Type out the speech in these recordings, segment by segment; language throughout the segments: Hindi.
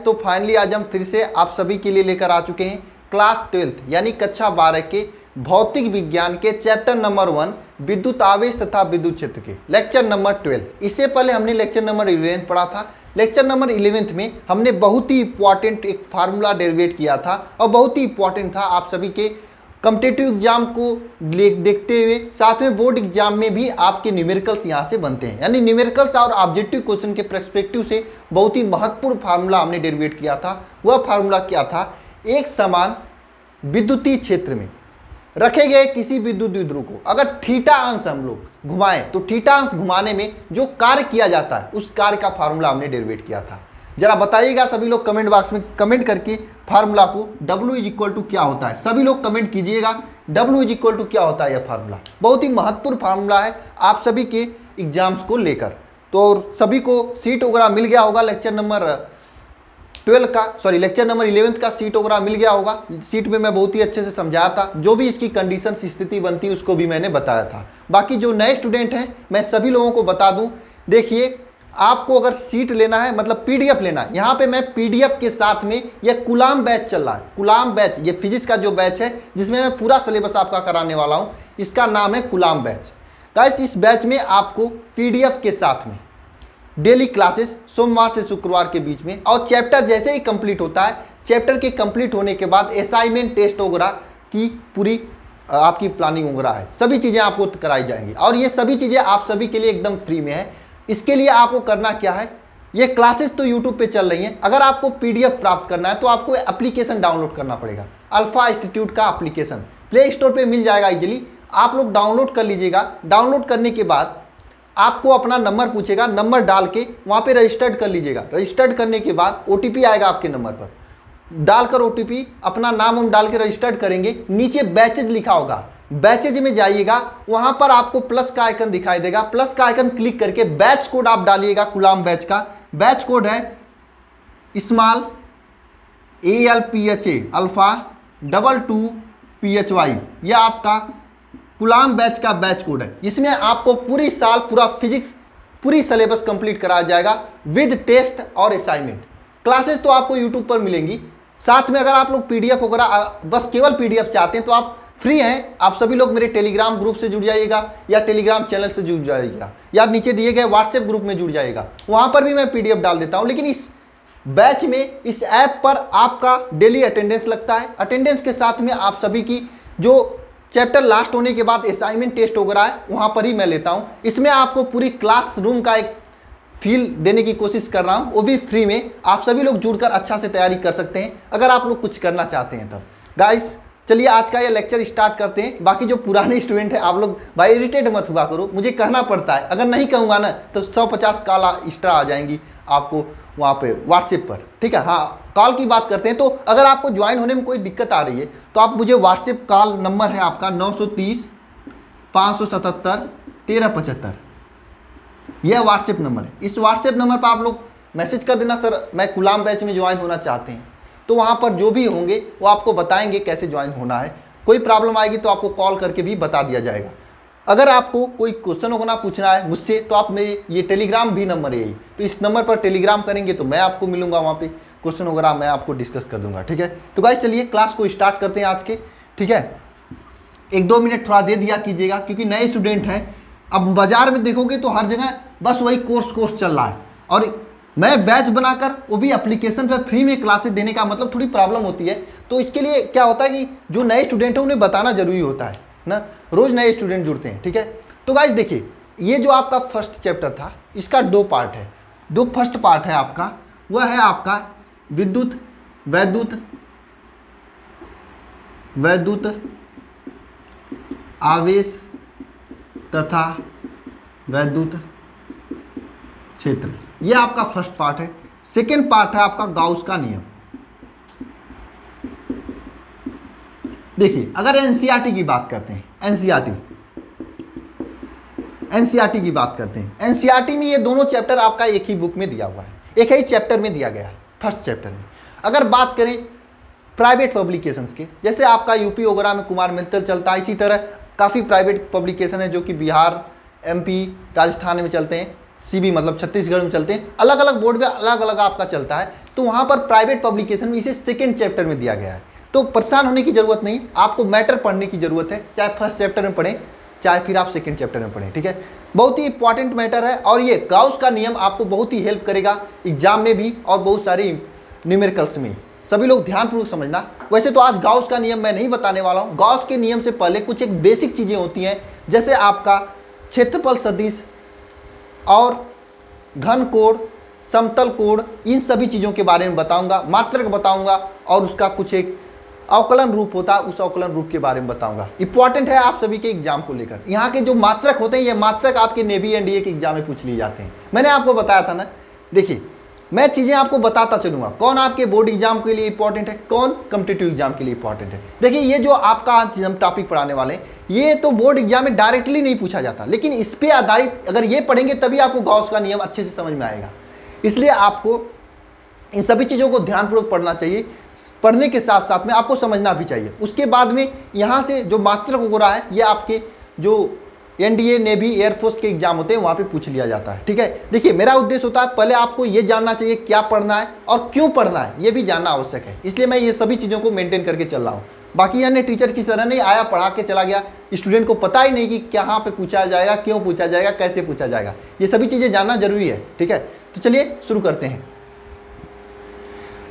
तो फाइनली आज हम फिर से आप सभी के लिए लेकर आ चुके हैं क्लास 12th यानी कक्षा 12 के भौतिक विज्ञान के चैप्टर नंबर 1 विद्युत आवेश तथा विद्युत क्षेत्र के लेक्चर नंबर 12। इससे पहले हमने लेक्चर नंबर 11 पढ़ा था। लेक्चर नंबर 11 में हमने बहुत ही इंपॉर्टेंट एक फार्मूला डेरिवेट किया था और बहुत ही इंपॉर्टेंट था आप सभी के कॉम्पिटिटिव एग्जाम को देखते हुए, साथ में बोर्ड एग्जाम में भी आपके न्यूमेरिकल्स यहाँ से बनते हैं। यानी न्यूमेरिकल्स और ऑब्जेक्टिव क्वेश्चन के पर्सपेक्टिव से बहुत ही महत्वपूर्ण फार्मूला हमने डेरिवेट किया था। वह फार्मूला क्या था? एक समान विद्युतीय क्षेत्र में रखे गए किसी विद्युत द्विध्रुव को अगर थीटा अंश हम लोग घुमाएं तो थीटा अंश घुमाने में जो कार्य किया जाता है उस कार्य का फार्मूला हमने डेरिवेट किया था। जरा बताइएगा सभी लोग कमेंट बॉक्स में कमेंट करके फार्मूला को W इज इक्वल टू क्या होता है। सभी लोग कमेंट कीजिएगा W इज इक्वल टू क्या होता है। यह फार्मूला बहुत ही महत्वपूर्ण फार्मूला है आप सभी के एग्जाम्स को लेकर। तो सभी को सीट वगैरह मिल गया होगा। लेक्चर नंबर 11 का सीट वगैरह मिल गया होगा। सीट में मैं बहुत ही अच्छे से समझाया था, जो भी इसकी कंडीशन स्थिति बनती है उसको भी मैंने बताया था। बाकी जो नए स्टूडेंट हैं मैं सभी लोगों को बता दूं, देखिए आपको अगर सीट लेना है मतलब पीडीएफ लेना है, यहाँ पे मैं पीडीएफ के साथ में यह कुलाम बैच चल रहा है। कुलाम बैच ये फिजिक्स का जो बैच है जिसमें मैं पूरा सिलेबस आपका कराने वाला हूँ, इसका नाम है कुलाम बैच। गाइस इस बैच में आपको पीडीएफ के साथ में डेली क्लासेस सोमवार से शुक्रवार के बीच में, और चैप्टर जैसे ही कंप्लीट होता है, चैप्टर के कंप्लीट होने के बाद असाइनमेंट टेस्ट वगैरह की पूरी आपकी प्लानिंग वगैरह है, सभी चीज़ें आपको कराई जाएंगी। और ये सभी चीज़ें आप सभी के लिए एकदम फ्री में है। इसके लिए आपको करना क्या है, ये क्लासेस तो यूट्यूब पे चल रही हैं, अगर आपको पीडीएफ प्राप्त करना है तो आपको एप्लीकेशन डाउनलोड करना पड़ेगा। अल्फा इंस्टीट्यूट का एप्लीकेशन प्ले स्टोर पे मिल जाएगा इजीली, आप लोग डाउनलोड कर लीजिएगा। डाउनलोड करने के बाद आपको अपना नंबर पूछेगा, नंबर डाल के वहाँ पे रजिस्टर्ड कर लीजिएगा। रजिस्टर्ड करने के बाद ओटीपी आएगा आपके नंबर पर, डालकर ओटीपी अपना नाम हम डाल के रजिस्टर्ड करेंगे। नीचे बैचेज लिखा होगा, बैचेज में जाइएगा, वहां पर आपको प्लस का आइकन दिखाई देगा। प्लस का आइकन क्लिक करके बैच कोड आप डालिएगा। कुलाम बैच का बैच कोड है स्मॉल ALPHA अल्फा 22PHY। यह आपका कुलाम बैच का बैच कोड है। इसमें आपको पूरी साल पूरा फिजिक्स पूरी सिलेबस कंप्लीट कराया जाएगा विद टेस्ट और असाइनमेंट। क्लासेस तो आपको यूट्यूब पर मिलेंगी, साथ में अगर आप लोग पीडीएफ वगैरह बस केवल पीडीएफ चाहते हैं तो आप फ्री हैं। आप सभी लोग मेरे टेलीग्राम ग्रुप से जुड़ जाइएगा या टेलीग्राम चैनल से जुड़ जाइएगा या नीचे दिए गए व्हाट्सएप ग्रुप में जुड़ जाइएगा, वहाँ पर भी मैं पीडीएफ डाल देता हूँ। लेकिन इस बैच में इस ऐप पर आपका डेली अटेंडेंस लगता है। अटेंडेंस के साथ में आप सभी की जो चैप्टर लास्ट होने के बाद असाइनमेंट टेस्ट वगैरह है वहाँ पर ही मैं लेता हूँ। इसमें आपको पूरी क्लासरूम का एक फील देने की कोशिश कर रहा हूँ, वो भी फ्री में। आप सभी लोग जुड़कर अच्छा से तैयारी कर सकते हैं अगर आप लोग कुछ करना चाहते हैं तब। गाइस चलिए आज का ये लेक्चर स्टार्ट करते हैं। बाकी जो पुराने स्टूडेंट हैं आप लोग भाई इरिटेट मत हुआ करो, मुझे कहना पड़ता है, अगर नहीं कहूँगा ना तो 150 कॉल एक्स्ट्रा आ जाएंगी आपको वहाँ पे व्हाट्सएप पर, ठीक है। हाँ कॉल की बात करते हैं तो अगर आपको ज्वाइन होने में कोई दिक्कत आ रही है तो आप मुझे व्हाट्सएप कॉल नंबर है आपका 930 577 1375, यह व्हाट्सएप नंबर है। इस व्हाट्सएप नंबर पर आप लोग मैसेज कर देना, सर मैं कुलाम बैच में ज्वाइन होना चाहते हैं, तो वहाँ पर जो भी होंगे वो आपको बताएंगे कैसे ज्वाइन होना है। कोई प्रॉब्लम आएगी तो आपको कॉल करके भी बता दिया जाएगा। अगर आपको कोई क्वेश्चन वगैरह पूछना है मुझसे तो आप मेरे ये टेलीग्राम भी नंबर है यही, तो इस नंबर पर टेलीग्राम करेंगे तो मैं आपको मिलूंगा, वहाँ पे क्वेश्चन वगैरह मैं आपको डिस्कस कर दूंगा, ठीक है। तो गाइस चलिए क्लास को स्टार्ट करते हैं आज के, ठीक है। 1-2 मिनट थोड़ा दे दिया कीजिएगा क्योंकि नए स्टूडेंट हैं। अब बाजार में देखोगे तो हर जगह बस वही कोर्स चल रहा है, और मैं बैच बनाकर वो भी एप्लीकेशन पर फ्री में क्लासेस देने का मतलब थोड़ी प्रॉब्लम होती है। तो इसके लिए क्या होता है कि जो नए स्टूडेंट हैं उन्हें बताना जरूरी होता है ना, रोज नए स्टूडेंट जुड़ते हैं, ठीक है। तो गाइस देखिए ये जो आपका फर्स्ट चैप्टर था इसका 2 पार्ट है। जो फर्स्ट पार्ट है आपका वह है आपका वैद्युत आवेश तथा वैद्युत क्षेत्र, यह आपका फर्स्ट पार्ट है। सेकेंड पार्ट है आपका गाउस का नियम। देखिए अगर एनसीईआरटी की बात करते हैं, एनसीईआरटी की बात करते हैं, एनसीईआरटी में ये दोनों चैप्टर आपका एक ही बुक में दिया हुआ है, एक ही चैप्टर में दिया गया है, फर्स्ट चैप्टर में। अगर बात करें प्राइवेट पब्लिकेशंस के, जैसे आपका यूपी वगैरह में कुमार मित्तल चलता है, इसी तरह काफ़ी प्राइवेट पब्लिकेशन है जो कि बिहार, MP, राजस्थान में चलते हैं। CB मतलब छत्तीसगढ़ में चलते हैं, अलग अलग बोर्ड में अलग अलग आपका चलता है। तो वहाँ पर प्राइवेट पब्लिकेशन में इसे सेकेंड चैप्टर में दिया गया है। तो परेशान होने की जरूरत नहीं, आपको मैटर पढ़ने की जरूरत है, चाहे फर्स्ट चैप्टर में पढ़ें चाहे फिर आप सेकेंड चैप्टर में पढ़ें, ठीक है। बहुत ही इंपॉर्टेंट मैटर है और ये गाउस का नियम आपको बहुत ही हेल्प करेगा एग्जाम में भी और बहुत सारे न्यूमेरिकल्स में। सभी लोग ध्यानपूर्वक समझना। वैसे तो आज गाउस का नियम मैं नहीं बताने वाला हूँ। गाउस के नियम से पहले कुछ एक बेसिक चीज़ें होती हैं, जैसे आपका क्षेत्रफल सदिश और घन कोण, समतल कोण, इन सभी चीज़ों के बारे में बताऊंगा, मात्रक बताऊंगा और उसका कुछ एक अवकलन रूप होता है, उस अवकलन रूप के बारे में बताऊंगा। इंपॉर्टेंट है आप सभी के एग्जाम को लेकर। यहाँ के जो मात्रक होते हैं, ये मात्रक आपके नेवी एनडीए के एग्जाम में पूछ लिए जाते हैं। मैंने आपको बताया था ना, देखिए मैं चीज़ें आपको बताता चलूंगा, कौन आपके बोर्ड एग्जाम के लिए इंपॉर्टेंट है, कौन कॉम्पिटिटिव एग्जाम के लिए इंपॉर्टेंट है। देखिए ये जो आपका आज हम टॉपिक पढ़ाने वाले हैं, ये तो बोर्ड एग्जाम में डायरेक्टली नहीं पूछा जाता, लेकिन इस पर आधारित अगर ये पढ़ेंगे तभी आपको गाउस का नियम अच्छे से समझ में आएगा। इसलिए आपको इन सभी चीज़ों को ध्यानपूर्वक पढ़ना चाहिए। पढ़ने के साथ साथ में आपको समझना भी चाहिए। उसके बाद में यहाँ से जो मात्रक हो रहा है, ये आपके जो एनडीए, नेवी, एयरफोर्स के एग्जाम होते हैं वहाँ पे पूछ लिया जाता है, ठीक है। देखिए मेरा उद्देश्य होता है पहले आपको ये जानना चाहिए क्या पढ़ना है और क्यों पढ़ना है, ये भी जानना आवश्यक है। इसलिए मैं ये सभी चीज़ों को मेंटेन करके चल रहा हूँ। बाकी अन्य टीचर की तरह नहीं आया, पढ़ा के चला गया, स्टूडेंट को पता ही नहीं कि कहाँ पे पूछा जाएगा, क्यों पूछा जाएगा, कैसे पूछा जाएगा। ये सभी चीज़ें जानना जरूरी है, ठीक है। तो चलिए शुरू करते हैं।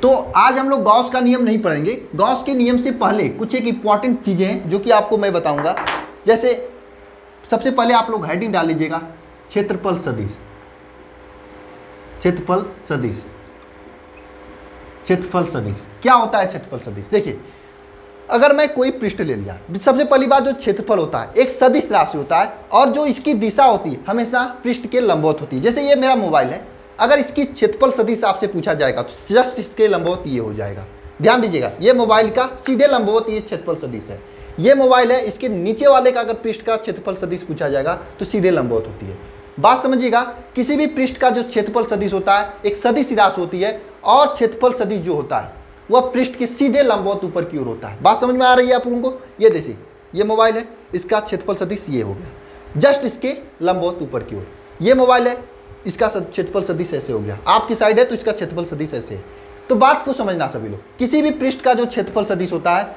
तो आज हम लोग गाउस का नियम नहीं पढ़ेंगे। गाउस के नियम से पहले कुछ एक इंपॉर्टेंट चीज़ें हैं जो कि आपको मैं बताऊंगा। जैसे सबसे पहले आप लोग हेडिंग डाल लीजिएगा, क्षेत्रफल सदिश। क्षेत्रफल सदिश, क्षेत्रफल सदिश क्या होता है? क्षेत्रफल सदिश देखिए, अगर मैं कोई पृष्ठ ले लिया, सबसे पहली बात जो क्षेत्रफल होता है एक सदिश राशि होता है और जो इसकी दिशा होती है हमेशा पृष्ठ के लंबवत होती है। जैसे ये मेरा मोबाइल है, अगर इसकी क्षेत्रफल सदिश आपसे पूछा जाएगा तो जस्ट इसके लंबवत ये हो जाएगा। ध्यान दीजिएगा, ये मोबाइल का सीधे लंबवत ये क्षेत्रफल सदिश है। ये मोबाइल है, इसके नीचे वाले का अगर पृष्ठ का क्षेत्रफल सदिश पूछा जाएगा तो सीधे लंबवत होती है। बात समझिएगा, किसी भी पृष्ठ का जो क्षेत्रफल सदिश होता है एक सदिश राशि होती है और क्षेत्रफल सदिश जो होता है वह पृष्ठ के सीधे लंबवत ऊपर की ओर होता है। बात समझ में आ रही है आप लोगों को? ये देखिए, ये मोबाइल है, इसका क्षेत्रफल सदिश ये हो गया, जस्ट इसके लंबवत ऊपर की ओर। ये मोबाइल है, इसका क्षेत्रफल सदिश ऐसे हो गया, आपकी साइड है तो इसका क्षेत्रफल सदिश ऐसे है। तो बात को समझना सभी लोग, किसी भी पृष्ठ का जो क्षेत्रफल सदिश होता है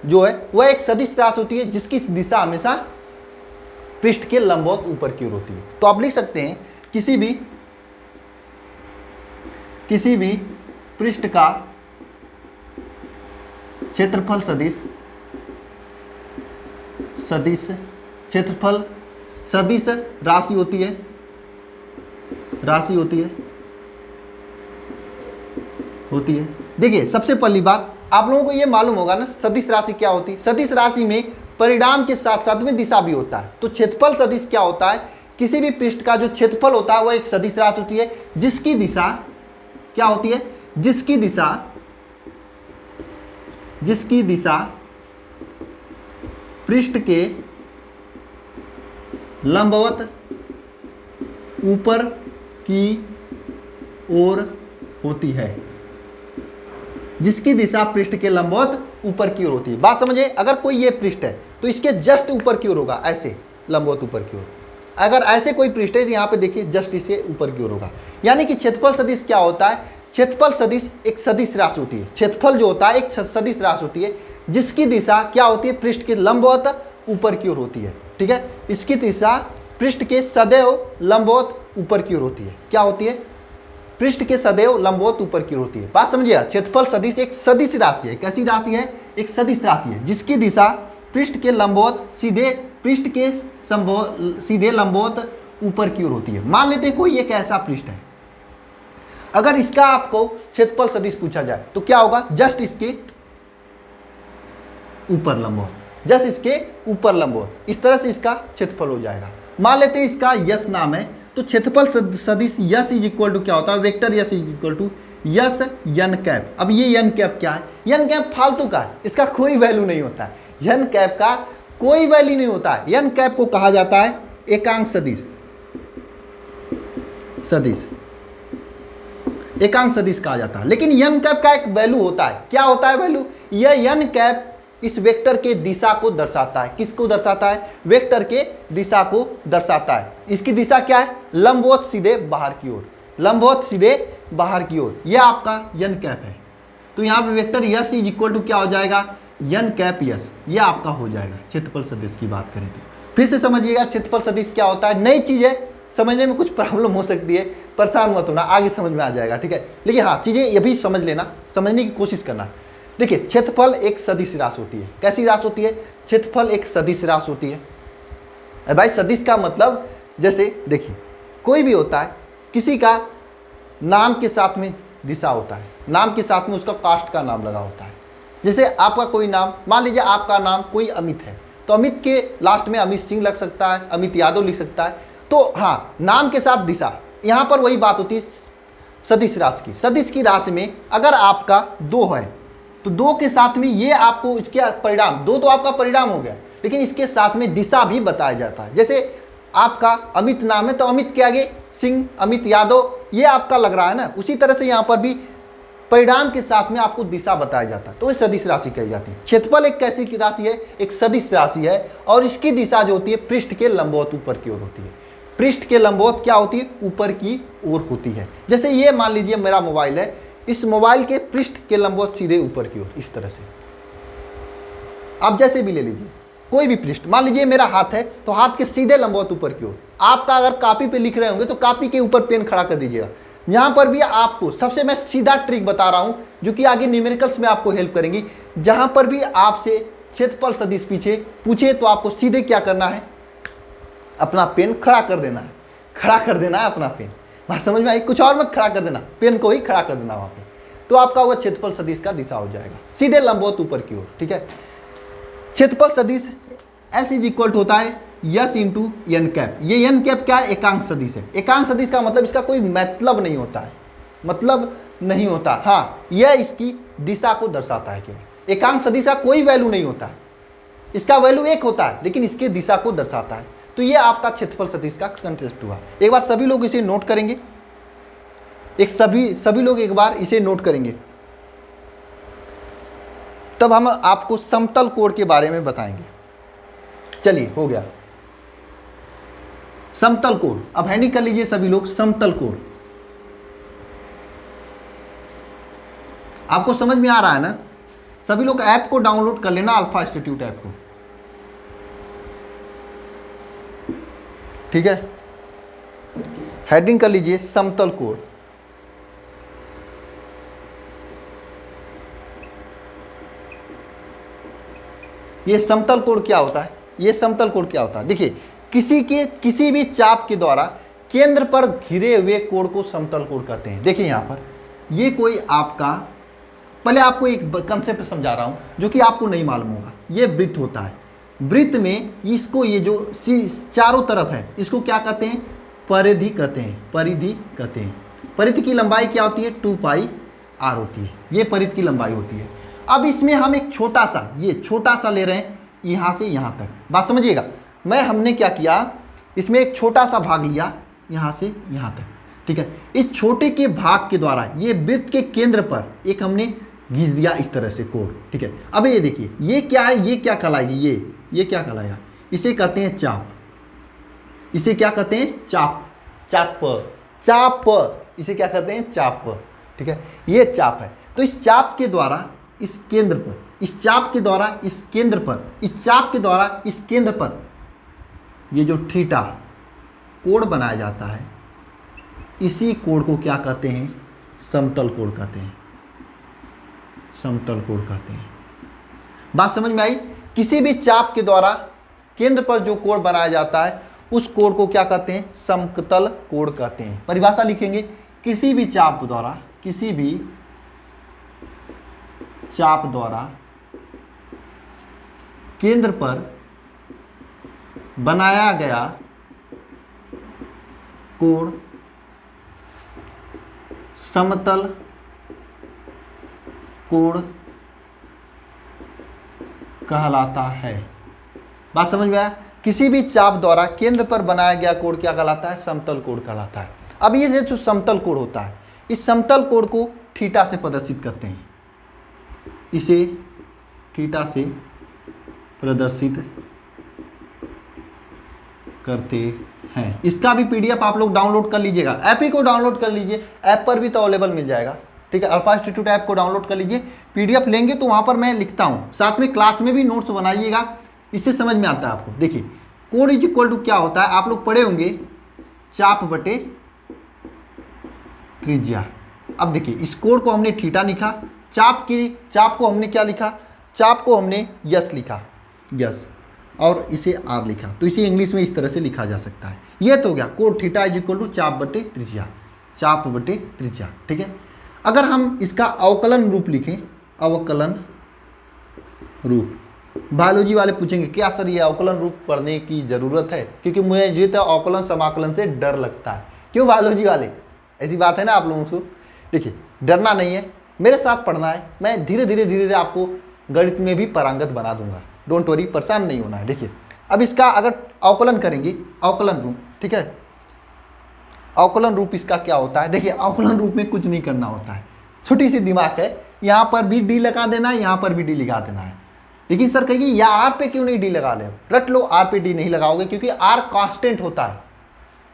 जो है वह एक सदिश राशि होती है जिसकी दिशा हमेशा पृष्ठ के लंबवत ऊपर की ओर होती है। तो आप लिख सकते हैं किसी भी पृष्ठ का क्षेत्रफल सदिश क्षेत्रफल सदिश राशि होती है देखिए सबसे पहली बात आप लोगों को ये मालूम होगा ना सदिश राशि क्या होती है। सदिश राशि में परिणाम के साथ साथ में दिशा भी होता है। तो क्षेत्रफल सदिश क्या होता है? किसी भी पृष्ठ का जो क्षेत्रफल होता है वह एक सदिश राशि होती है जिसकी दिशा क्या होती है? जिसकी दिशा पृष्ठ के लंबवत ऊपर की ओर होती है। जिसकी दिशा पृष्ठ के लंबवत ऊपर की ओर होती है। बात समझिए, अगर कोई ये पृष्ठ है तो इसके जस्ट ऊपर की ओर होगा, ऐसे लंबवत ऊपर की ओर। अगर ऐसे कोई पृष्ठ है तो यहाँ पे देखिए जस्ट इसके ऊपर की ओर होगा। यानी कि क्षेत्रफल सदिश क्या होता है? क्षेत्रफल सदिश एक सदिश राशि होती है। क्षेत्रफल जो होता है एक सदिश राशि होती है जिसकी दिशा क्या होती है? पृष्ठ के लंबवत ऊपर की ओर होती है, ठीक है। इसकी दिशा पृष्ठ के सदैव लंबवत ऊपर की ओर होती है। क्या होती है? पृष्ठ के सदैव लंबवत ऊपर की ओर होती है। बात समझिए, क्षेत्रफल सदिश एक सदिश राशि है। कैसी राशि है? एक सदिश राशि है जिसकी दिशा पृष्ठ के लंबवत सीधे लंबवत ऊपर की ओर होती है। मान लेते हैं कोई एक ऐसा पृष्ठ है, अगर इसका आपको क्षेत्रफल सदिश पूछा जाए तो क्या होगा? जस्ट इसके ऊपर लंबवत, इस तरह से इसका क्षेत्रफल हो जाएगा। मान लेते हैं इसका यस नाम है, तो क्षेत्रफल सदिश यस इज इक्वल टू क्या होता है? Vector S is equal to S n cap. अब ये एन कैप क्या है? एन कैप फालतू का है, इसका कोई वैल्यू नहीं होता है। एन कैप का कोई वैल्यू नहीं होता है। एन कैप को कहा जाता है एकांक सदिश कहा जाता है। लेकिन एन कैप का एक वैल्यू होता है। क्या होता है वैल्यू? यह एन कैप इस वेक्टर के दिशा को दर्शाता है। किसको दर्शाता है? वेक्टर के दिशा को दर्शाता है। इसकी दिशा क्या है, लंबवत सीधे बाहर की ओर, लंबवत सीधे बाहर की ओर, यह आपका n कैप है। तो यहाँ पे vector S is equal to क्या हो जाएगा, n कैप यस, ये आपका हो जाएगा क्षेत्रफल सदिश की बात करें तो। फिर से समझिएगा क्षेत्रफल सदिश क्या होता है, नई चीज़ है, समझने में कुछ प्रॉब्लम हो सकती है, परेशान मत होना, आगे समझ में आ जाएगा, ठीक है। लेकिन हाँ, चीज़ें ये भी समझ लेना, समझने की कोशिश करना। देखिए, क्षेत्रफल एक सदिश राशि होती है। कैसी राशि होती है, क्षेत्रफल एक सदिश राशि होती है। भाई सदिश का मतलब, जैसे देखिए कोई भी होता है, किसी का नाम के साथ में दिशा होता है, नाम के साथ में उसका कास्ट का नाम लगा होता है। जैसे आपका कोई नाम, मान लीजिए आपका नाम कोई अमित है, तो अमित के लास्ट में अमित सिंह लग सकता है, अमित यादव लिख सकता है। तो हाँ, नाम के साथ दिशा, यहाँ पर वही बात होती है सदिश राशि की। सदिश की राशि में अगर आपका 2 है तो 2 के साथ में ये आपको इसके परिणाम, 2 तो आपका परिणाम हो गया, लेकिन इसके साथ में दिशा भी बताया जाता है। जैसे आपका अमित नाम है तो अमित के आगे सिंह, अमित यादव, ये आपका लग रहा है ना, उसी तरह से यहाँ पर भी परिणाम के साथ में आपको दिशा बताया जाता है, तो ये सदिश राशि कही जाती है। क्षेत्रफल एक कैसी की राशि है, एक सदिश राशि है, और इसकी दिशा जो होती है पृष्ठ के लंबवत ऊपर की ओर होती है। पृष्ठ के लंबवत क्या होती है, ऊपर की ओर होती है। जैसे ये मान लीजिए मेरा मोबाइल है, इस मोबाइल के पृष्ठ के लंबवत सीधे ऊपर की ओर, इस तरह से। आप जैसे भी ले लीजिए कोई भी पृष्ठ, मान लीजिए मेरा हाथ है तो हाथ के सीधे लंबवत ऊपर की ओर। आपका अगर कॉपी पे लिख रहे होंगे तो कॉपी के ऊपर पेन खड़ा कर दीजिएगा। यहाँ पर भी आपको सबसे मैं सीधा ट्रिक बता रहा हूँ, जो कि आगे न्यूमेरिकल्स में आपको हेल्प करेंगी। जहाँ पर भी आपसे क्षेत्रफल सदिश पीछे पूछे तो आपको सीधे क्या करना है, अपना पेन खड़ा कर देना है, खड़ा कर देना है अपना पेन। बात समझ में आई, कुछ और मत खड़ा कर देना, पेन को ही खड़ा कर देना वहाँ पे, तो आपका वह क्षेत्रफल सदिश का दिशा हो जाएगा, सीधे लंबवत ऊपर की ओर, ठीक है। क्षेत्रफल सदिश S इज इक्वल टू होता है यस इंटू n कैप। ये n कैप क्या है, एकांक सदिश है। एकांक सदिश का मतलब इसका कोई मतलब नहीं होता है, मतलब नहीं होता, हाँ यह इसकी दिशा को दर्शाता है केवल। एकांक सदिश का कोई वैल्यू नहीं होता है, इसका वैल्यू 1 होता है, लेकिन इसके दिशा को दर्शाता है। तो ये आपका क्षेत्रफल सदिश का कंसेप्ट हुआ। एक बार सभी लोग इसे नोट करेंगे, सभी लोग एक बार इसे नोट करेंगे, तब हम आपको समतल कोण के बारे में बताएंगे। चलिए, हो गया समतल कोण। अब हैंडिंग कर लीजिए सभी लोग, समतल कोण। आपको समझ में आ रहा है ना? सभी लोग ऐप को डाउनलोड कर लेना, अल्फा इंस्टीट्यूट ऐप को, ठीक है। हेडिंग कर लीजिए समतल कोण। ये समतल कोण क्या होता है, ये समतल कोण क्या होता है, देखिए किसी भी चाप के द्वारा केंद्र पर घिरे हुए कोण को समतल कोण कहते हैं। देखिए यहाँ पर ये कोई आपका, पहले आपको एक कंसेप्ट समझा रहा हूँ जो कि आपको नहीं मालूम होगा। ये वृत्त होता है, वृत्त में इसको ये जो चारों तरफ है इसको क्या कहते हैं, परिधि कहते हैं, परिधि कहते हैं। परिधि की लंबाई क्या होती है, 2πr होती है, ये परिधि की लंबाई होती है। अब इसमें हम एक छोटा सा, ये छोटा सा ले रहे हैं यहाँ से यहाँ तक, बात समझिएगा। हमने क्या किया, इसमें एक छोटा सा भाग लिया यहाँ से यहाँ तक, ठीक है। इस छोटे के भाग के द्वारा ये वृत्त के केंद्र पर एक हमने घिस दिया इस तरह से कोण, ठीक है। अब ये देखिए ये क्या है, ये क्या कहलाएगी, ये क्या कहलाएगा, इसे कहते हैं चाप, इसे क्या कहते हैं, चाप, चाप, इसे क्या कहते हैं, चाप, ठीक है। ये चाप है। तो इस चाप के द्वारा इस केंद्र पर, इस चाप के द्वारा इस केंद्र पर, इस चाप के द्वारा इस केंद्र पर ये जो थीटा कोण बनाया जाता है, इसी कोण को क्या कहते हैं, समतल कोण कहते हैं, समतल कोण कहते हैं। बात समझ में आई? किसी भी चाप के द्वारा केंद्र पर जो कोण बनाया जाता है उस कोण को क्या कहते हैं, समतल कोण कहते हैं। परिभाषा लिखेंगे, किसी भी चाप द्वारा, किसी भी चाप द्वारा केंद्र पर बनाया गया कोण समतल कोण कहलाता है। बात समझ में आया? किसी भी चाप द्वारा केंद्र पर बनाया गया कोण क्या कहलाता है, समतल कोण कहलाता है। अब ये जो समतल कोण होता है, इस समतल कोण को थीटा से प्रदर्शित करते हैं, इसे थीटा से प्रदर्शित करते हैं। इसका भी पीडीएफ आप लोग डाउनलोड कर लीजिएगा, ऐप ही को डाउनलोड कर लीजिए, ऐप पर भी तो अवेलेबल मिल जाएगा। ठीक है, अल्फा इंस्टीट्यूट ऐप को डाउनलोड कर लीजिए, पीडीएफ लेंगे तो वहाँ पर मैं लिखता हूँ, साथ में क्लास में भी नोट्स बनाइएगा, इससे समझ में आता है आपको। देखिए कोण इज इक्वल टू क्या होता है, आप लोग पढ़े होंगे, चाप बटे त्रिज्या। अब देखिए इस कोण को हमने थीटा लिखा, चाप को हमने क्या लिखा, चाप को हमने यस लिखा, यस, और इसे आर लिखा, तो इसे इंग्लिश में इस तरह से लिखा जा सकता है। ये तो हो गया कोण थीटा इज इक्वल टू चाप बटे त्रिज्या, चाप बटे त्रिज्या। ठीक है, अगर हम इसका अवकलन रूप लिखें, अवकलन रूप, बायोलॉजी वाले पूछेंगे क्या सर ये अवकलन रूप पढ़ने की ज़रूरत है, क्योंकि मुझे तो अवकलन समाकलन से डर लगता है। क्यों बायोलॉजी वाले, ऐसी बात है ना आप लोगों को। देखिए डरना नहीं है, मेरे साथ पढ़ना है, मैं धीरे धीरे आपको गणित में भी पारंगत बना दूंगा, डोंट वरी, परेशान नहीं होना है। देखिए अब इसका अगर अवकलन करेंगे, अवकलन रूप, ठीक है, अवकलन रूप इसका क्या होता है। देखिए अवकलन रूप में कुछ नहीं करना होता है, छोटी सी दिमाग है, यहाँ पर भी डी लगा देना है, यहाँ पर भी डी लगा देना है। लेकिन सर कहिए या आर पे क्यों नहीं डी लगा ले, रट लो, आर पे डी नहीं लगाओगे क्योंकि आर कांस्टेंट होता है,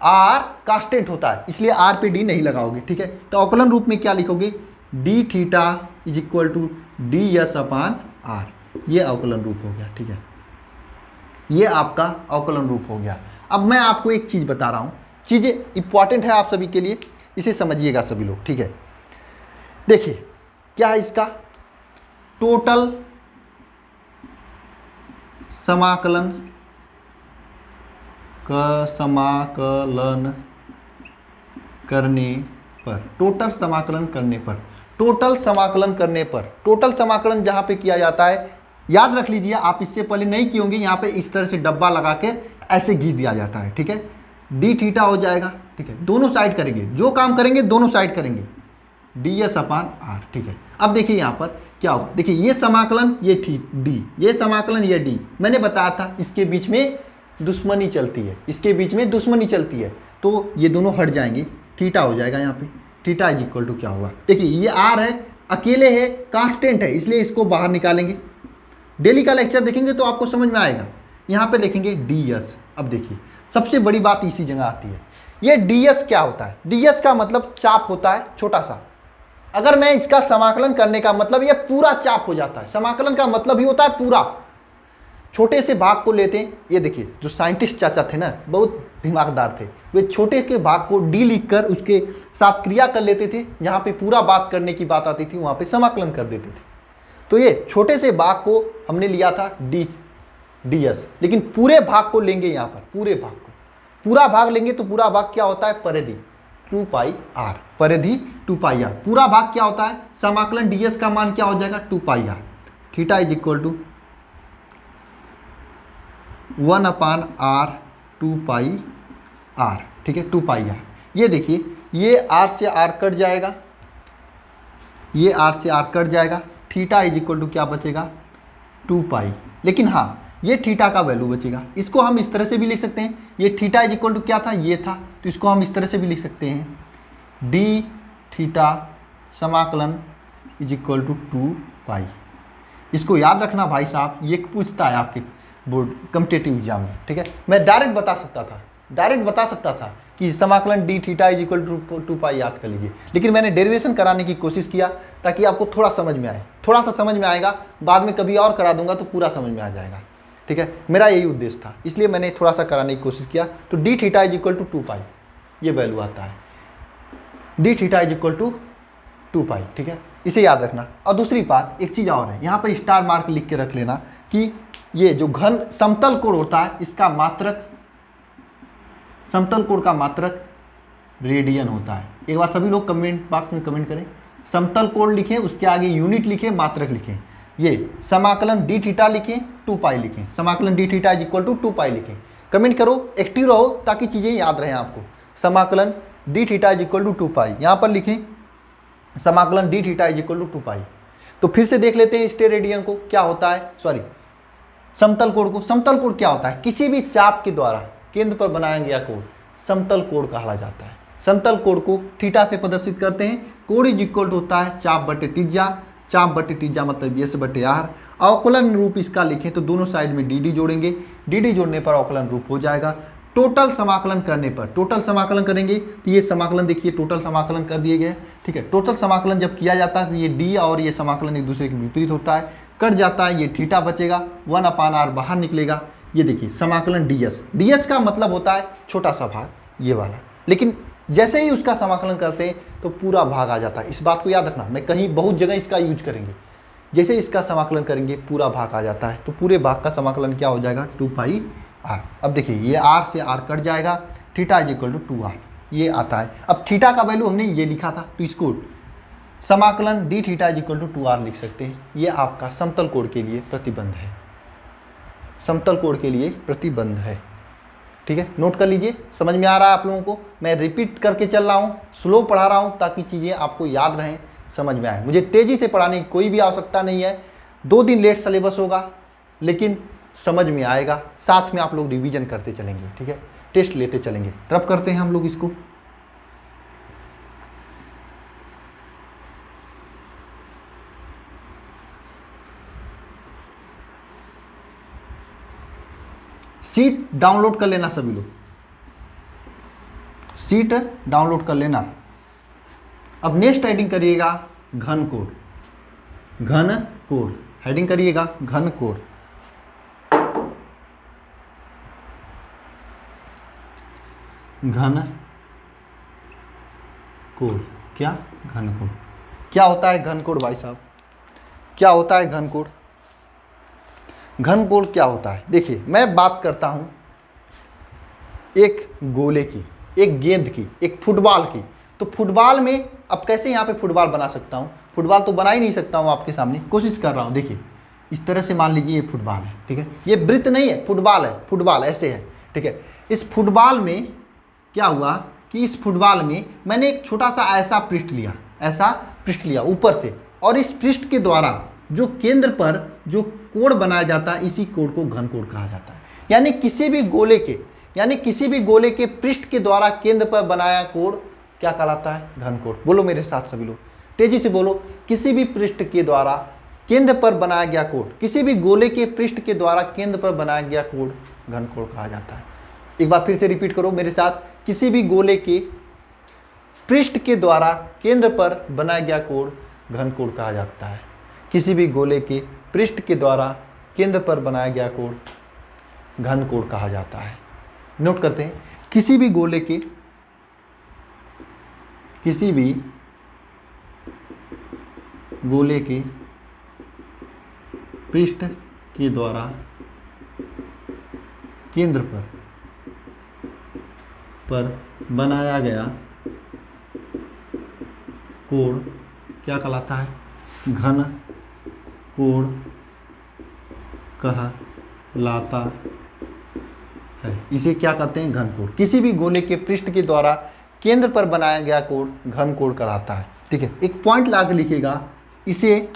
आर कांस्टेंट होता है, इसलिए आर पे डी नहीं लगाओगे। ठीक है, तो अवकलन रूप में क्या लिखोगे, d theta is equal to d S upon r, ये अवकलन रूप हो गया। ठीक है, ये आपका अवकलन रूप हो गया। अब मैं आपको एक चीज़ बता रहा हूँ, चीज़ें इंपॉर्टेंट है आप सभी के लिए, इसे समझिएगा सभी लोग। ठीक है, देखिए क्या है इसका, टोटल समाकलन करने पर, टोटल समाकलन करने पर, टोटल समाकलन करने पर, टोटल समाकलन जहाँ पे किया जाता है, याद रख लीजिए आप, इससे पहले नहीं किए होंगे, यहाँ पे इस तरह से डब्बा लगा के ऐसे घीच दिया जाता है। ठीक है, डी थीटा हो जाएगा। ठीक है, दोनों साइड करेंगे, जो काम करेंगे दोनों साइड करेंगे, डी एस अपान आर। ठीक है, अब देखिए यहाँ पर क्या होगा, देखिए ये समाकलन, ये डी, ये समाकलन, ये डी, मैंने बताया था इसके बीच में दुश्मनी चलती है, इसके बीच में दुश्मनी चलती है, तो ये दोनों हट जाएंगे, थीटा हो जाएगा यहाँ पे, थीटा इज इक्वल टू क्या होगा, देखिए ये आर है, अकेले है, कांस्टेंट है, इसलिए इसको बाहर निकालेंगे। डेली का लेक्चर देखेंगे तो आपको समझ में आएगा। यहाँ पे लिखेंगे डी एस। अब देखिए सबसे बड़ी बात इसी जगह आती है, ये डी एस क्या होता है, डी एस का मतलब चाप होता है छोटा सा। अगर मैं इसका समाकलन करने का मतलब ये पूरा चाप हो जाता है, समाकलन का मतलब ही होता है पूरा, छोटे से भाग को लेते हैं। ये देखिए जो साइंटिस्ट चाचा थे ना, बहुत दिमागदार थे, वे छोटे के भाग को डी लिखकर उसके साथ क्रिया कर लेते थे, जहाँ पे पूरा बात करने की बात आती थी वहाँ पे समाकलन कर देते थे। तो ये छोटे से भाग को हमने लिया था डी एस, लेकिन पूरे भाग को लेंगे, यहाँ पर पूरे भाग को, पूरा भाग लेंगे तो पूरा भाग क्या होता है, परिधि 2 पाई आर, परिधि 2 पाई आर। पूरा भाग क्या होता है, समाकलन डी एस का मान क्या हो जाएगा, 2 pi R. Theta is equal to 1 upon R 2 pi R. ठीक है, 2 पाई आर। ये देखिए ये आर से आर कट जाएगा, ये आर से आर कट जाएगा, थीटा इज इक्वल टू क्या बचेगा, 2 पाई। लेकिन हाँ ये थीटा का वैल्यू बचेगा, इसको हम इस तरह से भी लिख सकते हैं, ये थीटा इज इक्वल टू क्या था, ये था, तो इसको हम इस तरह से भी लिख सकते हैं, डी थीटा समाकलन इज इक्वल टू 2 पाई। इसको याद रखना भाई साहब, ये पूछता है आपके बोर्ड कॉम्पिटिटिव एग्जाम में। ठीक है, मैं डायरेक्ट बता सकता था कि समाकलन D theta is equal to 2 pi, याद कर लीजिए, लेकिन मैंने डेरिवेशन कराने की कोशिश किया ताकि आपको थोड़ा समझ में आए, थोड़ा सा समझ में आएगा, बाद में कभी और करा दूंगा तो पूरा समझ में आ जाएगा। ठीक है, मेरा यही उद्देश्य था, इसलिए मैंने थोड़ा सा कराने की कोशिश किया। तो d theta is equal to 2 pi, ये वैल्यू आता है, d theta is equal to 2 pi. ठीक है, इसे याद रखना। और दूसरी बात, एक चीज़ और है, यहाँ पर स्टार मार्क लिख के रख लेना कि ये जो घन समतल कोण होता है, इसका मात्रक, समतल कोण का मात्रक रेडियन होता है। एक बार सभी लोग कमेंट बॉक्स में कमेंट करें, समतल कोण लिखें, उसके आगे यूनिट लिखें, मात्रक लिखें। ये समाकलन डी थीटा लिखें, 2 पाई लिखें, समाकलन D theta is equal to 2 pi लिखें। कमेंट करो, एक्टिव रहो ताकि चीज़ें याद रहें आपको। समाकलन D theta is equal to 2 pi, यहाँ पर लिखें समाकलन D theta is equal to 2 pi. तो फिर से देख लेते हैं स्टेरेडियन को, क्या होता है, सॉरी समतल कोण को। समतल कोण क्या होता है, किसी भी चाप के द्वारा केंद्र पर बनाया गया कोण समतल कोण कहा जाता है। समतल कोण को थीटा से प्रदर्शित करते हैं। कोण इज इक्वल टू होता है चाप बटे त्रिज्या, चाप बटे त्रिज्या मतलब यस बटे आर। अवकलन रूप इसका लिखें तो दोनों साइड में डी डी जोड़ेंगे, डी डी जोड़ने पर अवकलन रूप हो जाएगा टोटल समाकलन करने पर, टोटल समाकलन करेंगे तो ये समाकलन देखिए टोटल समाकलन कर दिए गए, ठीक है। टोटल समाकलन जब किया जाता है तो ये डी और ये समाकलन एक दूसरे के विपरीत होता है, कट जाता है, ये थीटा बचेगा, 1/r बाहर निकलेगा। ये देखिए समाकलन ds, ds का मतलब होता है छोटा सा भाग, ये वाला, लेकिन जैसे ही उसका समाकलन करते हैं तो पूरा भाग आ जाता है। इस बात को याद रखना, मैं कहीं बहुत जगह इसका यूज करेंगे। जैसे इसका समाकलन करेंगे पूरा भाग आ जाता है, तो पूरे भाग का समाकलन क्या हो जाएगा 2πr। अब देखिए ये r से r कट जाएगा, theta is equal to 2r, ये आता है। अब थीटा का वैल्यू हमने ये लिखा था, तो इसको समाकलन d theta is equal to 2r लिख सकते हैं। ये आपका समतल कोण के लिए प्रतिबंध है, समतल कोण के लिए प्रतिबंध है, ठीक है। नोट कर लीजिए, समझ में आ रहा है आप लोगों को। मैं रिपीट करके चल रहा हूँ, स्लो पढ़ा रहा हूँ ताकि चीज़ें आपको याद रहें, समझ में आए। मुझे तेज़ी से पढ़ाने की कोई भी आवश्यकता नहीं है। 2 दिन लेट सिलेबस होगा लेकिन समझ में आएगा, साथ में आप लोग रिवीजन करते चलेंगे, ठीक है, टेस्ट लेते चलेंगे। रब करते हैं हम लोग इसको। सीट डाउनलोड कर लेना सभी लोग, सीट डाउनलोड कर लेना। अब नेक्स्ट हेडिंग करिएगा घन कोण, घन कोण हेडिंग करिएगा घन कोण। घन कोण, क्या घन कोण, क्या होता है घन कोण भाई साहब, क्या होता है घन कोण? घन कोण क्या होता है? देखिए मैं बात करता हूं एक गोले की, एक गेंद की, एक फुटबॉल की। तो फुटबॉल में अब कैसे यहाँ पे फुटबॉल बना सकता हूँ? फुटबॉल तो बना ही नहीं सकता हूँ आपके सामने, कोशिश कर रहा हूँ। देखिए इस तरह से मान लीजिए ये फुटबॉल है, ठीक है, ये वृत्त नहीं है, फुटबॉल है, फुटबॉल ऐसे है, ठीक है। इस फुटबॉल में क्या हुआ कि इस फुटबॉल में मैंने एक छोटा सा ऐसा पृष्ठ लिया, ऐसा पृष्ठ लिया ऊपर से, और इस पृष्ठ के द्वारा जो केंद्र पर जो कोण बनाया जाता है, इसी कोण को घन कोण कहा जाता है। यानी किसी भी गोले के पृष्ठ के द्वारा केंद्र पर बनाया कोण क्या कहलाता है? घन कोण। बोलो मेरे साथ सभी लोग, तेजी से बोलो। किसी भी पृष्ठ के द्वारा केंद्र पर बनाया गया कोण, किसी भी गोले के पृष्ठ के द्वारा केंद्र पर बनाया गया कोण घन कोण कहा जाता है। एक बार फिर से रिपीट करो मेरे साथ, किसी भी गोले के पृष्ठ के द्वारा केंद्र पर बनाया गया कोण घन कोण कहा जाता है। किसी भी गोले के पृष्ठ के द्वारा केंद्र पर बनाया गया कोण घन कोण कहा जाता है। नोट करते हैं, किसी भी गोले के पृष्ठ के द्वारा केंद्र पर बनाया गया कोण क्या कहलाता है? घन कोण कहलाता है। इसे क्या कहते हैं? घन कोण। किसी भी गोले के पृष्ठ के द्वारा केंद्र पर बनाया गया कोण घन कोण कहलाता है, ठीक है। एक पॉइंट ला के लिखिएगा, इसे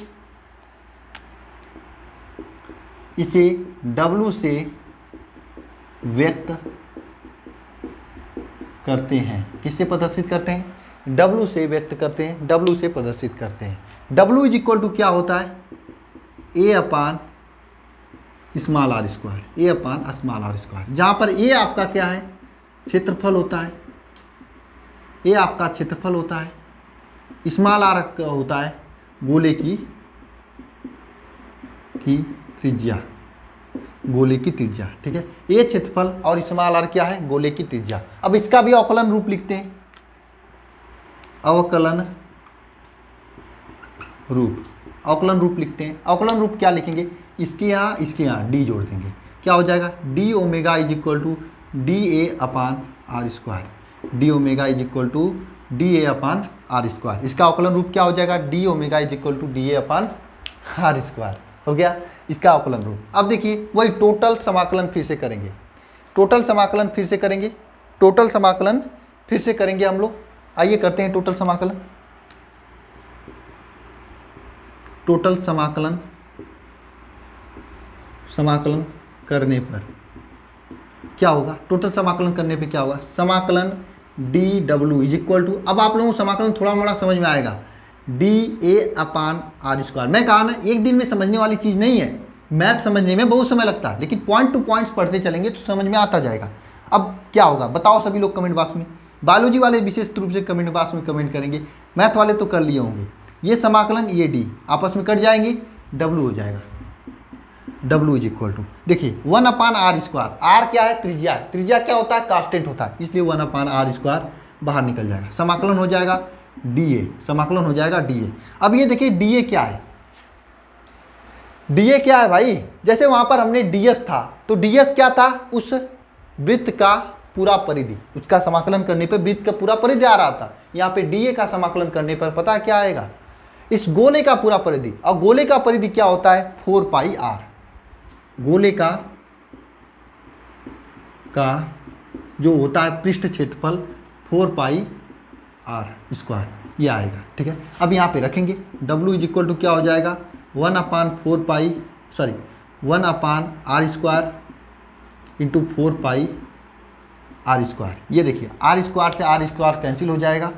W से व्यक्त करते हैं। किससे प्रदर्शित करते हैं? W से व्यक्त करते हैं, W से प्रदर्शित करते हैं। W इज इक्वल टू क्या होता है? A upon small r square, A upon small r square. जहाँ पर A आपका क्या है? क्षेत्रफल होता है, A आपका क्षेत्रफल होता है, स्मॉल r का होता है गोले की त्रिज्या, गोले की त्रिज्या, ठीक है। A क्षेत्रफल और स्मॉल r क्या है? गोले की त्रिज्या। अब इसका भी अवकलन रूप लिखते हैं, अवकलन रूप लिखते हैं। अवकलन रूप क्या लिखेंगे? इसके यहाँ d जोड़ देंगे, क्या हो जाएगा? D omega is equal to d A upon r square, d omega is equal to d A upon r square. इसका अवकलन रूप क्या हो जाएगा? D omega is equal to d A upon r square. हो गया इसका अवकलन रूप। अब देखिए वही टोटल समाकलन फिर से करेंगे, टोटल समाकलन फिर से करेंगे हम लोग। आइए करते हैं टोटल समाकलन। टोटल समाकलन करने पर क्या होगा? टोटल समाकलन करने पे क्या होगा? समाकलन d W is equal to, अब आप लोगों को समाकलन थोड़ा मोड़ा समझ में आएगा, d A upon r square. मैं कहा ना एक दिन में समझने वाली चीज़ नहीं है, मैथ समझने में बहुत समय लगता है, लेकिन पॉइंट टू पॉइंट्स पढ़ते चलेंगे तो समझ में आता जाएगा। अब क्या होगा बताओ सभी लोग कमेंट बॉक्स में। बायोलॉजी वाले विशेष रूप से कमेंट बॉक्स में कमेंट करेंगे, मैथ वाले तो कर लिए होंगे। ये समाकलन ये डी आपस में कट जाएंगे, डब्लू हो जाएगा। डब्लू इज इक्वल टू देखिए 1/r²। आर क्या है? त्रिज्या है। त्रिज्या क्या होता है? कांस्टेंट होता है, इसलिए 1/r² बाहर निकल जाएगा। समाकलन हो जाएगा डी ए, समाकलन हो जाएगा डी ए। अब ये देखिए डी ए क्या है? डी ए क्या है भाई? जैसे वहां पर हमने डी एस था, तो डी एस क्या था? उस वृत्त का पूरा परिधि, उसका समाकलन करने पर वृत्त का पूरा परिधि आ रहा था। यहाँ पे डी ए का समाकलन करने पर पता है क्या आएगा? इस गोले का पूरा परिधि। और गोले का परिधि क्या होता है? 4πr। गोले का जो होता है पृष्ठ क्षेत्रफल 4πr², ये आएगा। ठीक है, अब यहाँ पे रखेंगे W इज इक्वल टू क्या हो जाएगा? 1/4π 1/r² इंटू 4πr²। ये देखिए r² से r² कैंसिल हो जाएगा,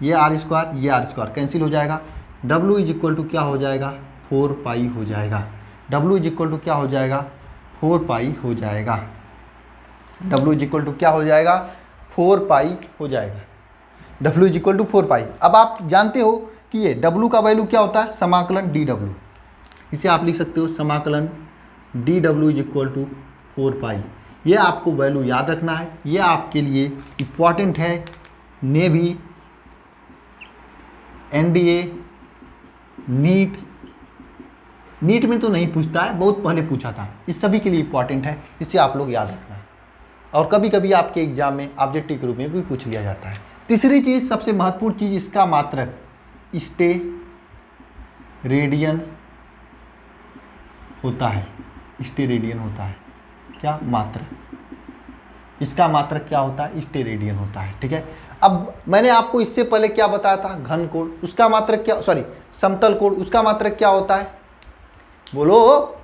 ये r², ये r² कैंसिल हो जाएगा। W इज इक्वल टू क्या हो जाएगा? 4π हो जाएगा। W इज इक्वल टू क्या हो जाएगा? 4π हो जाएगा। W इज इक्वल टू क्या हो जाएगा? 4π हो जाएगा। W is equal to 4π। अब आप जानते हो कि ये W का वैल्यू क्या होता है? समाकलन DW। इसे आप लिख सकते हो समाकलन DW इज इक्वल टू 4π। ये आपको वैल्यू याद रखना है, ये आपके लिए इम्पॉर्टेंट है। नेवी, NDA, नीट में तो नहीं पूछता है, बहुत पहले पूछा था। इस सभी के लिए इंपॉर्टेंट है, इसे आप लोग याद रखना है। और कभी कभी आपके एग्जाम में ऑब्जेक्टिव के रूप में भी पूछ लिया जाता है। तीसरी चीज़, सबसे महत्वपूर्ण चीज़, इसका मात्रक स्टेरेडियन होता है। स्टेरेडियन होता है क्या? मात्रक। इसका मात्रक क्या होता है? स्टेरेडियन होता है। ठीक है, अब मैंने आपको इससे पहले क्या बताया था? घन कोण, उसका मात्रक क्या, समतल कोण, उसका मात्रक क्या होता है? बोलो,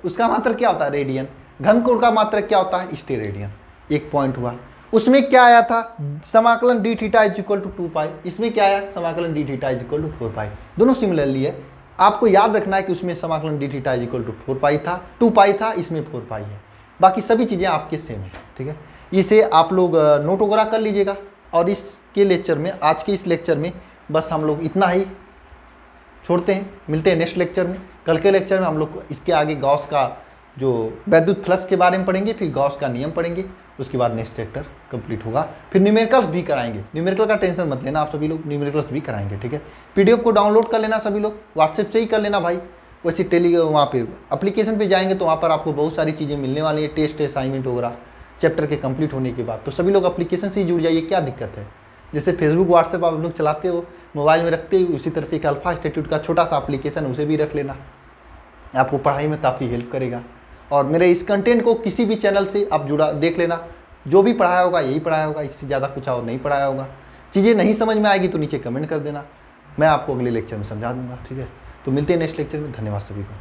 उसका मात्रक क्या होता है? रेडियन। घन कोण का मात्रक क्या होता है? स्टेरेडियन। एक पॉइंट हुआ। उसमें क्या आया था? समाकलन D theta is equal to 2π। इसमें क्या आया? समाकलन D theta is equal to 4π। दोनों सिमिलरली है। आपको याद रखना है कि उसमें समाकलन D theta is equal to 4π था, 2π था, इसमें 4π है। बाकी सभी चीज़ें आपके सेम है। ठीक है, इसे आप लोग नोट वगैरह कर लीजिएगा। और इसके लेक्चर में, आज के इस लेक्चर में बस हम लोग इतना ही छोड़ते हैं। मिलते हैं नेक्स्ट लेक्चर में। कल के लेक्चर में हम लोग इसके आगे गॉस का जो विद्युत फ्लक्स के बारे में पढ़ेंगे, फिर गॉस का नियम पढ़ेंगे। उसके बाद नेक्स्ट चैप्टर कंप्लीट होगा। फिर न्यूमेरिकल्स भी कराएंगे। न्यूमेरिकल का टेंशन मत लेना, आप सभी लोग न्यूमेरिकल्स भी कराएंगे। ठीक है, PDF को डाउनलोड कर लेना सभी लोग, व्हाट्सएप से ही कर लेना भाई। वैसे वहाँ पे एप्लीकेशन पे जाएंगे तो वहाँ पर आपको बहुत सारी चीज़ें मिलने वाली है, टेस्ट असाइनमेंट वगैरह चैप्टर के कंप्लीट होने के बाद। तो सभी लोग एप्लीकेशन से ही जुड़ जाइए, क्या दिक्कत है? जैसे फेसबुक, व्हाट्सएप आप लोग चलाते हो, मोबाइल में रखते हो, उसी तरह से एक अल्फा इंस्टीट्यूट का छोटा सा एप्लीकेशन, उसे भी रख लेना। आपको पढ़ाई में काफ़ी हेल्प करेगा। और मेरे इस कंटेंट को किसी भी चैनल से आप जुड़ा देख लेना, जो भी पढ़ाया होगा यही पढ़ाया होगा, इससे ज़्यादा कुछ और नहीं पढ़ाया होगा। चीज़ें नहीं समझ में आएगी तो नीचे कमेंट कर देना, मैं आपको अगले लेक्चर में समझा दूंगा। ठीक है, तो मिलते हैं नेक्स्ट लेक्चर में। धन्यवाद सभी को।